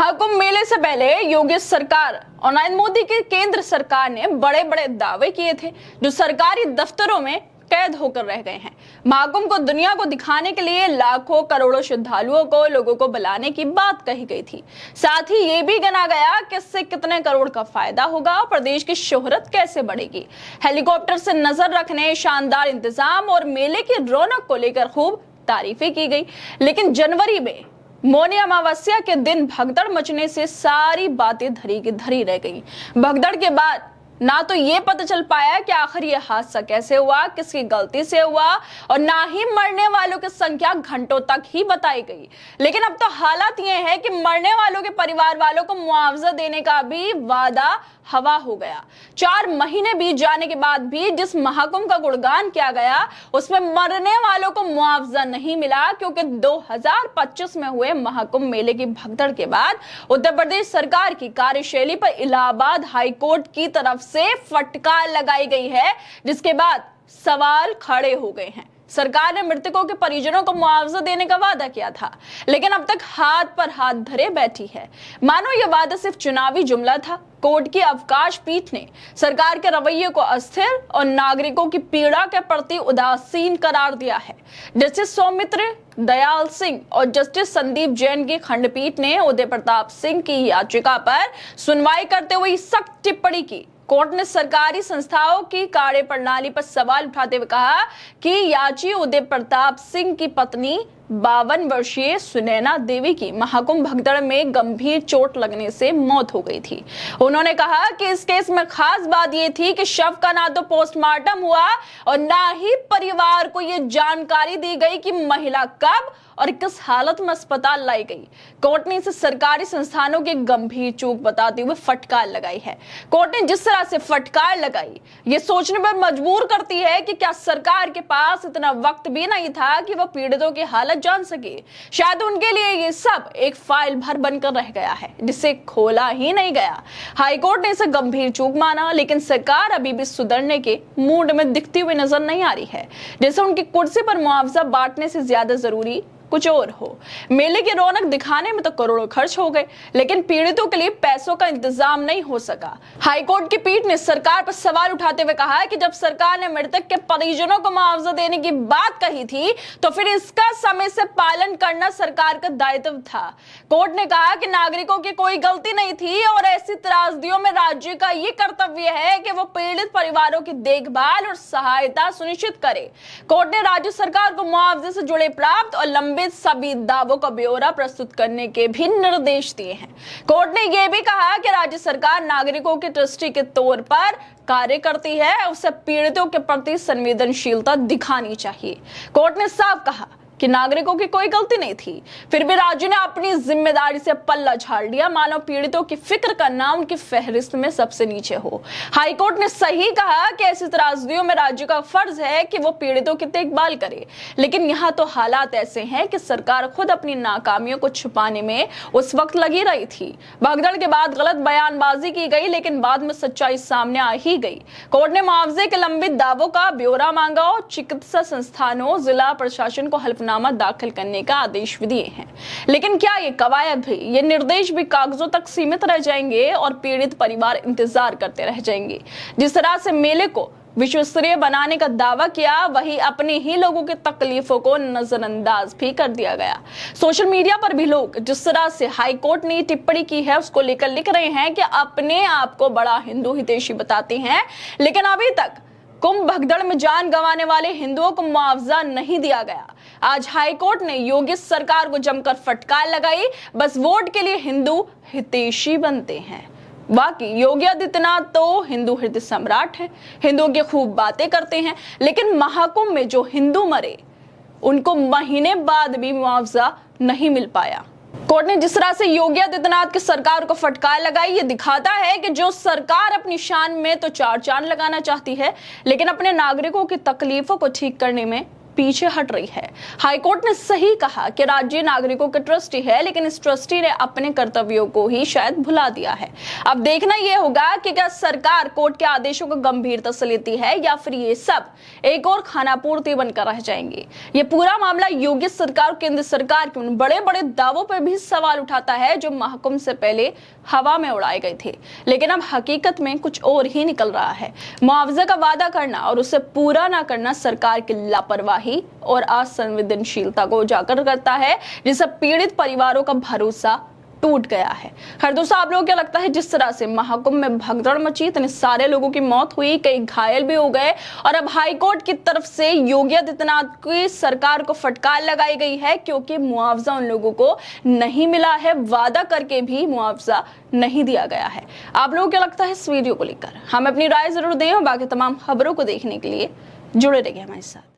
महाकुंभ मेले से पहले योगी सरकार और नरेंद्र मोदी की केंद्र सरकार ने बड़े बड़े दावे किए थे जो सरकारी दफ्तरों में कैद होकर रह गए हैं। महाकुंभ को दुनिया को दिखाने के लिए लाखों करोड़ों श्रद्धालुओं को लोगों को बुलाने की बात कही गई थी। साथ ही ये भी गिना गया कि इससे कितने करोड़ का फायदा होगा और प्रदेश की शोहरत कैसे बढ़ेगी। हेलीकॉप्टर से नजर रखने, शानदार इंतजाम और मेले की रौनक को लेकर खूब तारीफें की गई। लेकिन जनवरी में मौनी अमावस्या के दिन भगदड़ मचने से सारी बातें धरी की धरी रह गई। भगदड़ के बाद ना तो ये पता चल पाया कि आखिर ये हादसा कैसे हुआ, किसकी गलती से हुआ, और ना ही मरने वालों की संख्या घंटों तक ही बताई गई। लेकिन अब तो हालात ये है कि मरने वालों के परिवार वालों को मुआवजा देने का भी वादा हवा हो गया। 4 महीने बीत जाने के बाद भी जिस महाकुंभ का गुणगान किया गया उसमें मरने वालों को मुआवजा नहीं मिला, क्योंकि 2025 में हुए महाकुंभ मेले की भगदड़ के बाद उत्तर प्रदेश सरकार की कार्यशैली पर इलाहाबाद हाईकोर्ट की तरफ से फटकार लगाई गई है, जिसके बाद सवाल खड़े हो गए हैं। सरकार ने मृतकों के परिजनों को मुआवजा देने का वादा किया था, लेकिन अब तक हाथ पर हाथ धरे बैठी है, मानो यह वादा सिर्फ चुनावी जुमला था। कोर्ट की अवकाश पीठ ने सरकार के रवैये को अस्थिर और नागरिकों की पीड़ा के प्रति उदासीन करार दिया है। जस्टिस सौमित्र दयाल सिंह और जस्टिस संदीप जैन की खंडपीठ ने उदय प्रताप सिंह की याचिका पर सुनवाई करते हुए सख्त टिप्पणी की। कोर्ट ने सरकारी संस्थाओं की कार्य प्रणाली पर सवाल उठाते हुए कहा कि याची उदय प्रताप सिंह की पत्नी 52 वर्षीय सुनैना देवी की महाकुंभ भगदड़ में गंभीर चोट लगने से मौत हो गई थी। उन्होंने कहा कि इस केस में खास बात यह थी कि शव का ना तो पोस्टमार्टम हुआ और ना ही परिवार को यह जानकारी दी गई कि महिला कब और किस हालत में अस्पताल लाई गई। कोर्ट ने इसे सरकारी संस्थानों की गंभीर चूक बताते हुए फटकार लगाई है। कोर्ट ने जिस तरह से फटकार लगाई ये सोचने पर मजबूर करती है कि क्या सरकार के पास इतना वक्त भी नहीं था कि वह पीड़ितों की हालत जान सके। शायद उनके लिए ये सब एक फाइल भर बनकर रह गया है जिसे खोला ही नहीं गया। हाईकोर्ट ने इसे गंभीर चूक माना, लेकिन सरकार अभी भी सुधरने के मूड में दिखती हुई नजर नहीं आ रही है, जैसे उनकी कुर्सी पर मुआवजा बांटने से ज्यादा जरूरी कुछ और हो। मेले की रौनक दिखाने में तो करोड़ों खर्च हो गए, लेकिन पीड़ितों के लिए पैसों का इंतजाम नहीं हो सका। हाईकोर्ट की पीठ ने सरकार पर सवाल उठाते हुए कहा कि जब सरकार ने मृतक के परिजनों को मुआवजा देने की बात कही थी तो फिर इसका समय से पालन करना सरकार का दायित्व था। कोर्ट ने कहा कि नागरिकों की कोई गलती नहीं थी और ऐसी त्रासदियों में राज्य का ये कर्तव्य है कि वो पीड़ित परिवारों की देखभाल और सहायता सुनिश्चित करे। कोर्ट ने राज्य सरकार को मुआवजे से जुड़े प्राप्त और सभी दावों का ब्यौरा प्रस्तुत करने के भी निर्देश दिए हैं। कोर्ट ने यह भी कहा कि राज्य सरकार नागरिकों के ट्रस्टी के तौर पर कार्य करती है, उसे पीड़ितों के प्रति संवेदनशीलता दिखानी चाहिए। कोर्ट ने साफ कहा कि नागरिकों की कोई गलती नहीं थी, फिर भी राज्य ने अपनी जिम्मेदारी से पल्ला झाड़ लिया, मानो पीड़ितों की फिक्र करना उनकी फहरिस्त में सबसे नीचे हो। हाईकोर्ट ने सही कहा कि ऐसी त्रासदियों में राज्य का फर्ज है कि वो पीड़ितों की देखभाल करे, लेकिन यहाँ तो हालात ऐसे हैं कि सरकार खुद अपनी नाकामियों को छुपाने में उस वक्त लगी रही थी। भगदड़ के बाद गलत बयानबाजी की गई, लेकिन बाद में सच्चाई सामने आ ही गई। कोर्ट ने मुआवजे के लंबित दावों का ब्यौरा मांगा और चिकित्सा संस्थानों, जिला प्रशासन को हल्फनामा दाखिल करने का आदेश भी दिए हैं। लेकिन क्या ये कवायद भी, ये निर्देश भी कागजों तक सीमित रह जाएंगे और पीड़ित परिवार इंतजार करते रह जाएंगे? जिस तरह से मेले को विश्वस्तरीय बनाने का दावा किया, वही अपने ही लोगों की तकलीफों को नजरअंदाज भी कर दिया गया। सोशल मीडिया पर भी लोग जिस तरह से हाईकोर्ट ने टिप्पणी की है उसको लेकर लिख रहे हैं कि अपने आप को बड़ा हिंदू हितैषी बताते हैं, लेकिन अभी तक कुंभ भगदड़ में जान गंवाने वाले हिंदुओं को मुआवजा नहीं दिया गया। आज हाईकोर्ट ने योगी सरकार को जमकर फटकार लगाई, बस वोट के लिए हिंदू हितैषी बनते हैं। बाकी योगी आदित्यनाथ तो हिंदू हृदय सम्राट हैं, हिंदुओं की खूब बातें करते हैं, लेकिन महाकुंभ में जो हिंदू मरे उनको महीने बाद भी मुआवजा नहीं मिल पाया। कोर्ट ने जिस तरह से योगी आदित्यनाथ की सरकार को फटकार लगाई, ये दिखाता है कि जो सरकार अपनी शान में तो 4 चांद लगाना चाहती है, लेकिन अपने नागरिकों की तकलीफों को ठीक करने में पीछे हट रही है। हाईकोर्ट ने सही कहा कि राज्य नागरिकों के ट्रस्टी है, लेकिन इस ट्रस्टी ने अपने कर्तव्यों को ही शायद भुला दिया है। अब देखना यह होगा कि क्या सरकार कोर्ट के आदेशों को गंभीरता से लेती है या फिर ये सब एक और खानापूर्ति बनकर रह जाएंगे। ये पूरा मामला योगी सरकार और केंद्र सरकार के उन बड़े बड़े दावों पर भी सवाल उठाता है जो महकुम से पहले हवा में उड़ाए गए थे, लेकिन अब हकीकत में कुछ और ही निकल रहा है। मुआवजा का वादा करना और उसे पूरा ना करना सरकार की लापरवाही और असंवेदनशीलता को उजागर करता है, जिससे पीड़ित परिवारों का भरोसा टूट गया है। खैर दोस्तों, आप लोगों को क्या लगता है, जिस तरह से महाकुंभ में भगदड़ मची, इतने सारे लोगों की मौत हुई, कई घायल भी हो गए, और अब हाईकोर्ट की तरफ से योगी आदित्यनाथ की सरकार को फटकार लगाई गई है क्योंकि मुआवजा उन लोगों को नहीं मिला है, वादा करके भी मुआवजा नहीं दिया गया है। आप लोगों को क्या लगता है इस वीडियो को लेकर? हमें अपनी राय जरूर दें और बाकी तमाम खबरों को देखने के लिए जुड़े रहिए हमारे साथ।